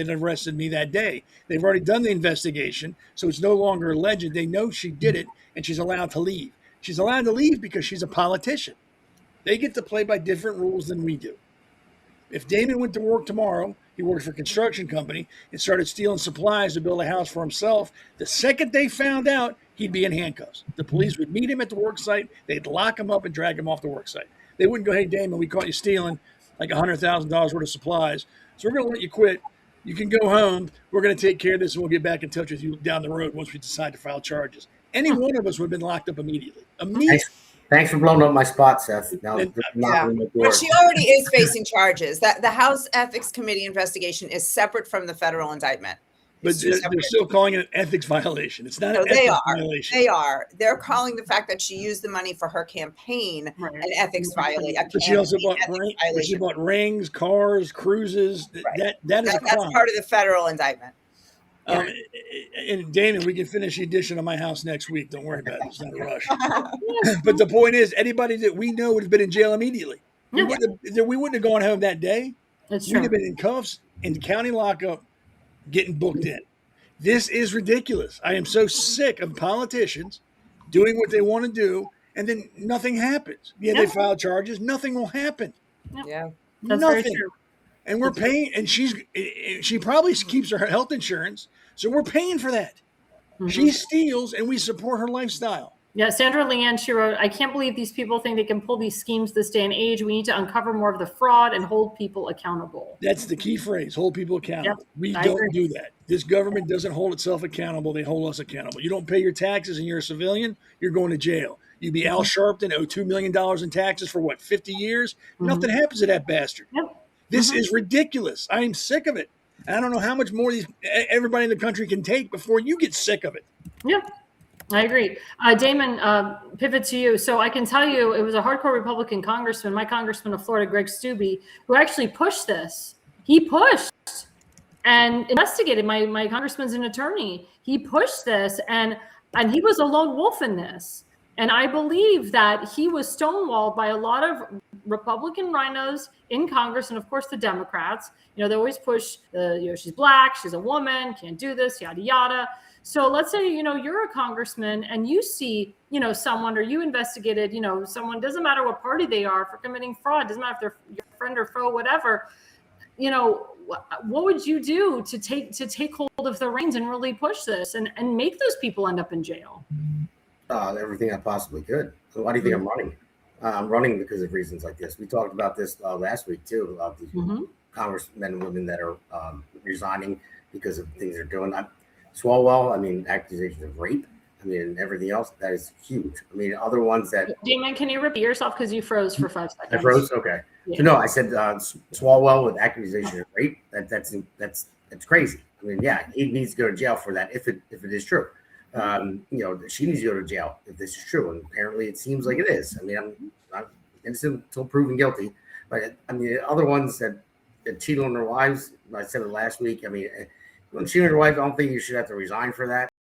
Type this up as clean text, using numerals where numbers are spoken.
that arrested me that day. They've already done the investigation, so it's no longer alleged. They know she did it, and she's allowed to leave. She's allowed to leave because she's a politician. They get to play by different rules than we do. If Damon went to work tomorrow, he worked for a construction company and started stealing supplies to build a house for himself, the second they found out, he'd be in handcuffs. The police would meet him at the work site. They'd lock him up and drag him off the work site. They wouldn't go, hey, Damon, we caught you stealing like $100,000 worth of supplies, so we're going to let you quit. You can go home. We're going to take care of this, and we'll get back in touch with you down the road once we decide to file charges. Any one of us would have been locked up immediately. Thanks for blowing up my spot, Seth. Now, but she already is facing charges. That the House Ethics Committee investigation is separate from the federal indictment. But they're still calling it an ethics violation. It's not an ethics violation. They are. They're calling the fact that she used the money for her campaign an ethics violation. But she also bought rings, cars, cruises. Right. That's part of the federal indictment. And Damon, we can finish the addition of my house next week. Don't worry about it. It's not a rush. But the point is, anybody that we know would have been in jail immediately. We wouldn't have gone home that day. We'd have been in cuffs in the county lockup, getting booked in. This is ridiculous. I am so sick of politicians doing what they want to do, and then nothing happens. They file charges. Nothing will happen. Yeah, that's very true. And we're paying, and she probably keeps her health insurance, so we're paying for that. Mm-hmm. She steals, and we support her lifestyle. Yeah, Sandra Leanne, she wrote, I can't believe these people think they can pull these schemes this day and age. We need to uncover more of the fraud and hold people accountable. That's the key phrase, hold people accountable. Yep, we don't do that. This government doesn't hold itself accountable. They hold us accountable. You don't pay your taxes and you're a civilian, you're going to jail. You'd be Al Sharpton, owe $2 million in taxes for 50 years? Mm-hmm. Nothing happens to that bastard. Yep. This is ridiculous. I am sick of it. And I don't know how much more everybody in the country can take before you get sick of it. Yeah, I agree. Damon, pivot to you. So I can tell you it was a hardcore Republican congressman, my congressman of Florida, Greg Steube, who actually pushed this. He pushed and investigated. My congressman's an attorney. He pushed this and he was a lone wolf in this. And I believe that he was stonewalled by a lot of Republican rhinos in Congress, and of course the Democrats. They always push, she's black, she's a woman, can't do this, yada yada. So let's say you're a congressman and you see someone, or you investigated someone, doesn't matter what party they are, for committing fraud, doesn't matter if they're your friend or foe, whatever. What would you do to take hold of the reins and really push this and make those people end up in jail? Everything I possibly could. So why do you think I'm running? I'm running because of reasons like this. We talked about this last week too, of these congressmen and women that are resigning because of things they're doing. Swalwell, accusations of rape, and everything else, that is huge. Other ones that... Damon, can you repeat yourself because you froze for 5 seconds? I froze? Okay. Yeah. So no, I said Swalwell with accusation of rape. That's crazy. He needs to go to jail for that if it is true. She needs to go to jail if this is true, and apparently it seems like it is. I'm innocent until proven guilty, but other ones that cheat on their wives, I said it last week. When cheating on your wife, I don't think you should have to resign for that.